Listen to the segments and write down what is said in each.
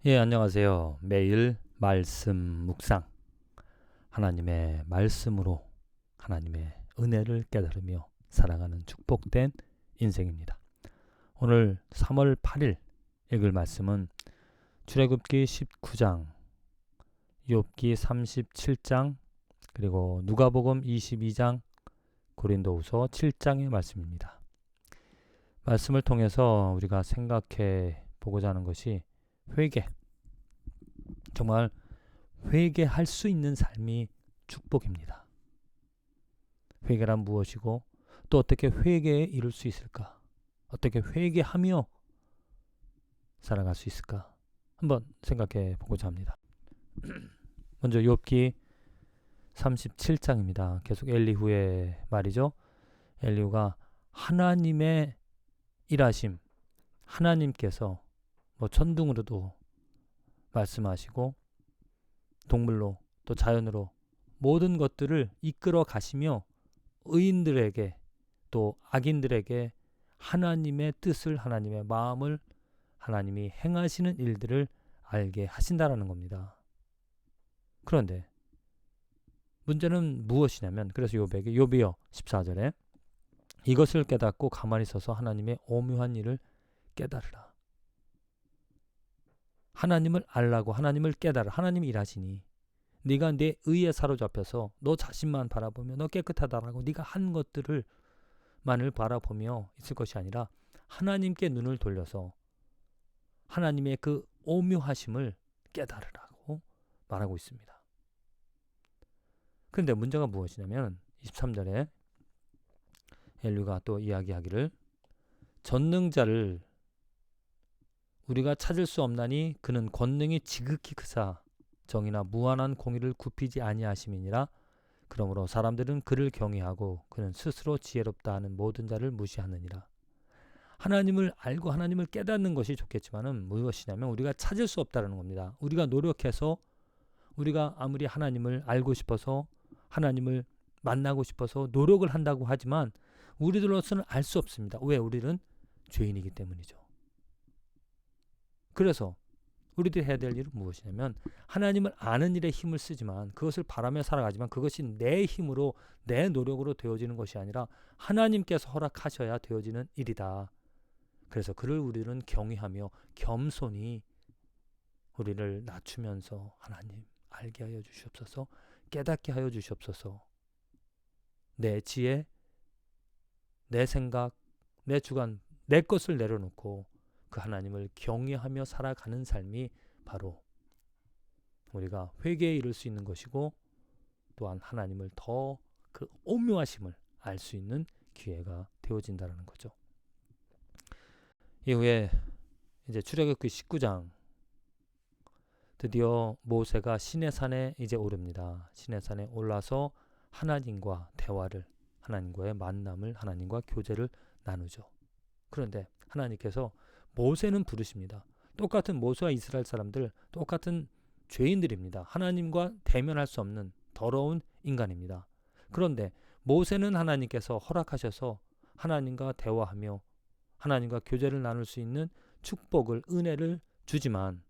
예, 안녕하세요. 매일 말씀 묵상, 하나님의 말씀으로 하나님의 은혜를 깨달으며 살아가는 축복된 인생입니다. 오늘 3월 8일 읽을 말씀은 출애굽기 19장, 욥기 37장, 그리고 누가복음 22장, 고린도후서 7장의 말씀입니다. 말씀을 통해서 우리가 생각해 보고자 하는 것이 회개, 정말 회개할 수 있는 삶이 축복입니다. 회개란 무엇이고 또 어떻게 회개에 이룰 수 있을까? 어떻게 회개하며 살아갈 수 있을까? 한번 생각해 보고자 합니다. 먼저 욥기 37장입니다. 계속 엘리후의 말이죠. 엘리후가 하나님의 일하심, 하나님께서 천둥으로도 말씀하시고 동물로 또 자연으로 모든 것들을 이끌어 가시며 의인들에게 또 악인들에게 하나님의 뜻을, 하나님의 마음을, 하나님이 행하시는 일들을 알게 하신다라는 겁니다. 그런데 문제는 무엇이냐면, 그래서 욥에게 욥이여 14절에 이것을 깨닫고 가만히 서서 하나님의 오묘한 일을 깨달으라. 하나님을 알라고, 하나님을 깨달으라. 하나님이 일하시니 네가 내 의에 사로잡혀서 너 자신만 바라보며 너 깨끗하다라고 네가 한 것들을 만을 바라보며 있을 것이 아니라 하나님께 눈을 돌려서 하나님의 그 오묘하심을 깨달으라고 말하고 있습니다. 그런데 문제가 무엇이냐면 23절에 엘리후가 또 이야기하기를 전능자를 우리가 찾을 수 없나니 그는 권능이 지극히 크사 정의나 무한한 공의를 굽히지 아니하심이니라. 그러므로 사람들은 그를 경외하고 그는 스스로 지혜롭다 하는 모든 자를 무시하느니라. 하나님을 알고 하나님을 깨닫는 것이 좋겠지만은 무엇이냐면 우리가 찾을 수 없다는 겁니다. 우리가 노력해서 우리가 아무리 하나님을 알고 싶어서 하나님을 만나고 싶어서 노력을 한다고 하지만 우리들로서는 알 수 없습니다. 왜? 우리는 죄인이기 때문이죠. 그래서 우리들이 해야 될 일은 무엇이냐면 하나님을 아는 일에 힘을 쓰지만 그것을 바라며 살아가지만 그것이 내 힘으로 내 노력으로 되어지는 것이 아니라 하나님께서 허락하셔야 되어지는 일이다. 그래서 그를 우리는 경외하며 겸손히 우리를 낮추면서 하나님 알게 하여 주시옵소서, 깨닫게 하여 주시옵소서, 내 지혜, 내 생각, 내 주관, 내 것을 내려놓고 그 하나님을 경외하며 살아가는 삶이 바로 우리가 회개에 이를 수 있는 것이고 또한 하나님을 더 그 오묘하심을 알 수 있는 기회가 되어진다는 거죠. 이후에 이제 출애굽기 19장 드디어 모세가 시내산에 이제 오릅니다. 시내산에 올라서 하나님과 대화를, 하나님과의 만남을, 하나님과 교제를 나누죠. 그런데 하나님께서 모세는 부르십니다. 똑같은 모세와 이스라엘 사람들, 똑같은 죄인들입니다. 하나님과 대면할 수 없는 더러운 인간입니다. 그런데 모세는 하나님께서 허락하셔서 하나님과 대화하며 하나님과 교제를 나눌 수 있는 축복을, 은혜를 주지만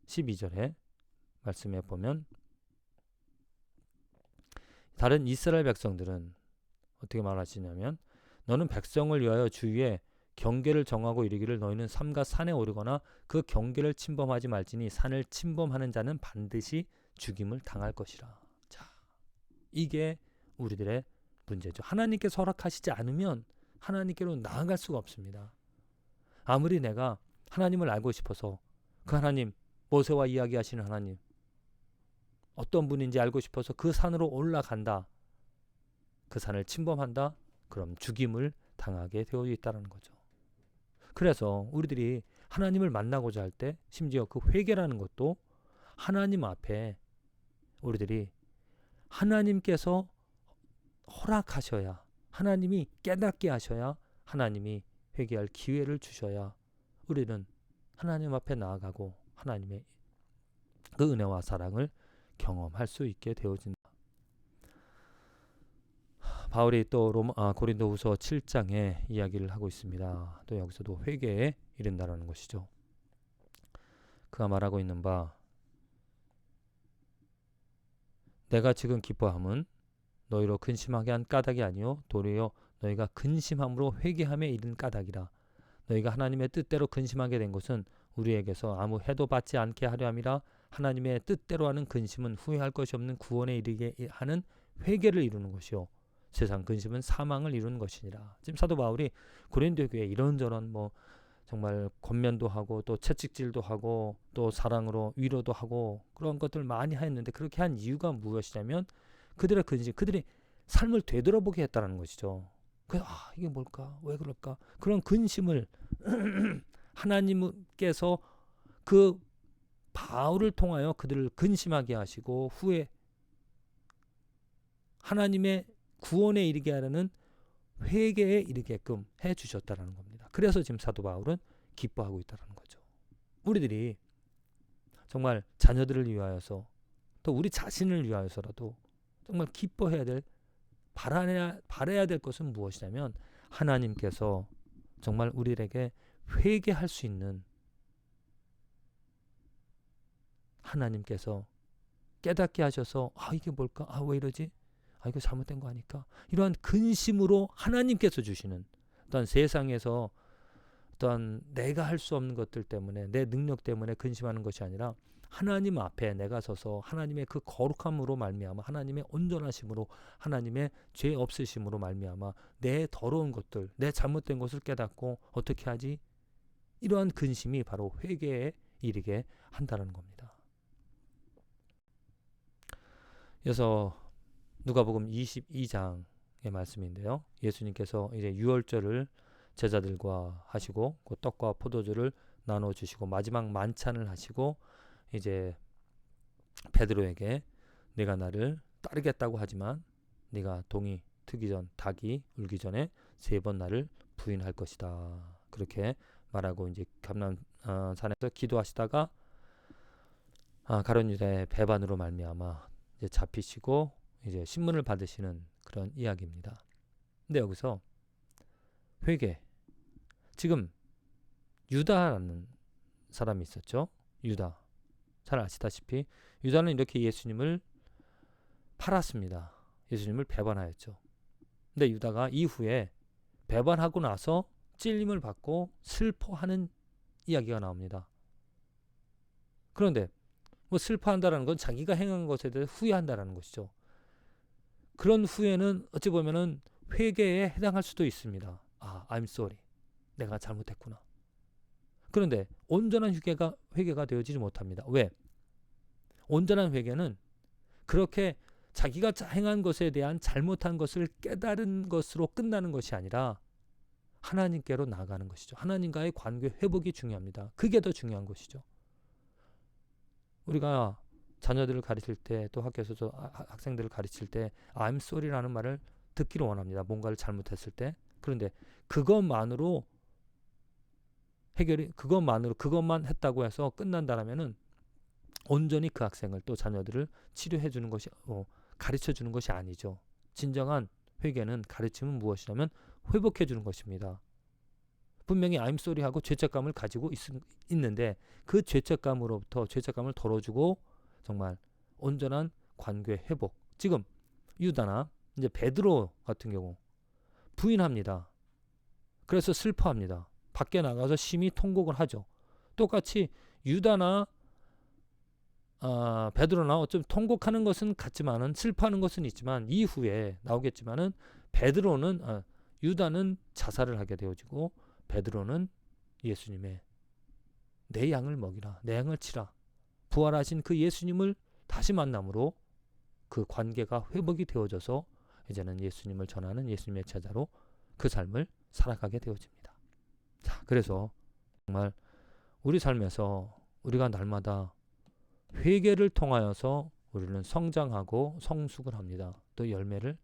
12절에 말씀해 보면 다른 이스라엘 백성들은 어떻게 말하시냐면 너는 백성을 위하여 주위에 경계를 정하고 이르기를 너희는 삼가 산에 오르거나 그 경계를 침범하지 말지니 산을 침범하는 자는 반드시 죽임을 당할 것이라. 자, 이게 우리들의 문제죠. 하나님께서 허락하시지 않으면 하나님께로 나아갈 수가 없습니다. 아무리 내가 하나님을 알고 싶어서 그 하나님, 모세와 이야기하시는 하나님 어떤 분인지 알고 싶어서 그 산으로 올라간다. 그 산을 침범한다. 그럼 죽임을 당하게 되어 있다는 거죠. 그래서 우리들이 하나님을 만나고자 할 때 심지어 그 회개라는 것도 하나님 앞에 우리들이 하나님께서 허락하셔야, 하나님이 깨닫게 하셔야, 하나님이 회개할 기회를 주셔야 우리는 하나님 앞에 나아가고 하나님의 그 은혜와 사랑을 경험할 수 있게 되어진다. 바울이 또 고린도후서 7장에 이야기를 하고 있습니다. 또 여기서도 회개에 이른다라는 것이죠. 그가 말하고 있는 바 내가 지금 기뻐함은 너희로 근심하게 한 까닭이 아니요 도리어 너희가 근심함으로 회개함에 이른 까닭이라. 너희가 하나님의 뜻대로 근심하게 된 것은 우리에게서 아무 해도 받지 않게 하려 함이라. 하나님의 뜻대로 하는 근심은 후회할 것이 없는 구원에 이르게 하는 회개를 이루는 것이요 세상 근심은 사망을 이루는 것이니라. 지금 사도 바울이 고린도 교회에 이런저런 정말 권면도 하고 또 채찍질도 하고 또 사랑으로 위로도 하고 그런 것들 많이 했는데 그렇게 한 이유가 무엇이냐면 그들의 근심, 그들이 삶을 되돌아보게 했다는 것이죠. 이게 뭘까? 왜 그럴까? 그런 근심을 하나님께서 그 바울을 통하여 그들을 근심하게 하시고 후에 하나님의 구원에 이르게 하려는 회개에 이르게끔 해 주셨다는 겁니다. 그래서 지금 사도 바울은 기뻐하고 있다는 거죠. 우리들이 정말 자녀들을 위하여서 또 우리 자신을 위하여서라도 정말 기뻐해야 될 바라야 될 것은 무엇이냐면 하나님께서 정말 우리에게 회개할 수 있는 하나님께서 깨닫게 하셔서 이게 뭘까? 왜 이러지? 이거 잘못된 거 아닐까? 이러한 근심으로 하나님께서 주시는 어떤 세상에서 어떤 내가 할 수 없는 것들 때문에 내 능력 때문에 근심하는 것이 아니라 하나님 앞에 내가 서서 하나님의 그 거룩함으로 말미암아 하나님의 온전하심으로 하나님의 죄 없으심으로 말미암아 내 더러운 것들 내 잘못된 것을 깨닫고 어떻게 하지? 이러한 근심이 바로 회개에 이르게 한다는 겁니다. 그래서 누가복음 22장의 말씀인데요. 예수님께서 이제 유월절을 제자들과 하시고 그 떡과 포도주를 나눠 주시고 마지막 만찬을 하시고 이제 베드로에게 네가 나를 따르겠다고 하지만 네가 동이 트기 전 닭이 울기 전에 3번 나를 부인할 것이다. 그렇게 말하고 이제 감람산에서 기도하시다가 가룟 유다의 배반으로 말미암아 이제 잡히시고 이제 신문을 받으시는 그런 이야기입니다. 근데 여기서 회개, 지금 유다라는 사람이 있었죠. 유다, 잘 아시다시피 유다는 이렇게 예수님을 팔았습니다. 예수님을 배반하였죠. 근데 유다가 이후에 배반하고 나서 찔림을 받고 슬퍼하는 이야기가 나옵니다. 그런데 슬퍼한다라는 건 자기가 행한 것에 대해 후회한다라는 것이죠. 그런 후회는 어찌 보면은 회개에 해당할 수도 있습니다. I'm sorry. 내가 잘못했구나. 그런데 온전한 회개가 되어지지 못합니다. 왜? 온전한 회개는 그렇게 자기가 행한 것에 대한 잘못한 것을 깨달은 것으로 끝나는 것이 아니라 하나님께로 나아가는 것이죠. 하나님과의 관계 회복이 중요합니다. 그게 더 중요한 것이죠. 우리가 자녀들을 가르칠 때 또 학교에서 학생들을 가르칠 때 I'm sorry라는 말을 듣기를 원합니다. 뭔가를 잘못했을 때. 그런데 그것만으로 그것만 했다고 해서 끝난다라면은 온전히 그 학생을 또 자녀들을 치료해 주는 것이 가르쳐 주는 것이 아니죠. 진정한 회개는 가르침은 무엇이냐면 회복해 주는 것입니다. 분명히 I'm sorry 하고 죄책감을 가지고 있는데 그 죄책감으로부터 죄책감을 덜어주고 정말 온전한 관계 회복. 지금 유다나 이제 베드로 같은 경우 부인합니다. 그래서 슬퍼합니다. 밖에 나가서 심히 통곡을 하죠. 똑같이 유다나 베드로나 어쩜 통곡하는 것은 같지만은 슬퍼하는 것은 있지만 이후에 나오겠지만은 유다는 자살을 하게 되어지고 베드로는 예수님의 내 양을 먹이라, 내 양을 치라, 부활하신 그 예수님을 다시 만남으로 그 관계가 회복이 되어져서 이제는 예수님을 전하는 예수님의 제자로 그 삶을 살아가게 되어집니다. 자, 그래서 정말 우리 삶에서 우리가 날마다 회개를 통하여서 우리는 성장하고 성숙을 합니다. 또 열매를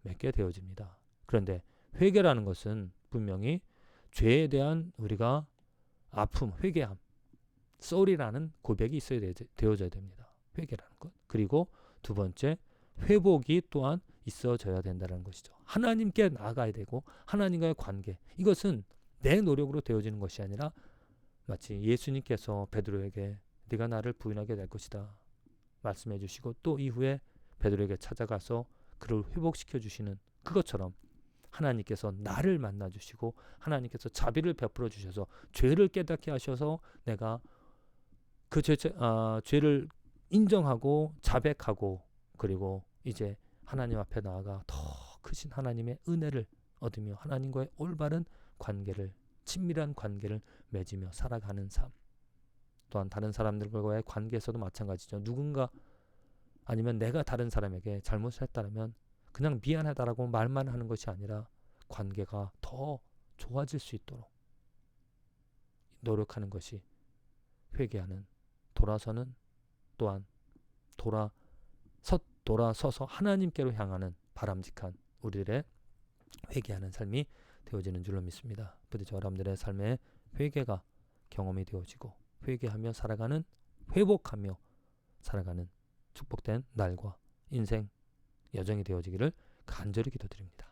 맺게 되어집니다. 그런데 회개라는 것은 분명히 죄에 대한 우리가 아픔, 회개함, sorry라는 고백이 있어야 되어져야 됩니다. 회개라는 것. 그리고 두 번째, 회복이 또한 있어져야 된다는 것이죠. 하나님께 나아가야 되고 하나님과의 관계. 이것은 내 노력으로 되어지는 것이 아니라 마치 예수님께서 베드로에게 네가 나를 부인하게 될 것이다 말씀해 주시고, 또 이후에 베드로에게 찾아가서 그를 회복시켜 주시는 그것처럼 하나님께서 나를 만나 주시고 하나님께서 자비를 베풀어 주셔서 죄를 깨닫게 하셔서 내가 그 죄를 인정하고 자백하고, 그리고 이제 하나님 앞에 나아가 더 크신 하나님의 은혜를 얻으며 하나님과의 올바른 관계를, 친밀한 관계를 맺으며 살아가는 삶. 또한 다른 사람들과의 관계에서도 마찬가지죠. 누군가 아니면 내가 다른 사람에게 잘못을 했다면 그냥 미안하다라고 말만 하는 것이 아니라 관계가 더 좋아질 수 있도록 노력하는 것이 회개하는, 돌아서는, 또한 돌아서서 하나님께로 향하는 바람직한 우리들의 회개하는 삶이 되어지는 줄로 믿습니다. 부디 저 여러분들의 삶에 회개가 경험이 되어지고 회개하며 살아가는, 회복하며 살아가는 축복된 날과 인생 여정이 되어지기를 간절히 기도드립니다.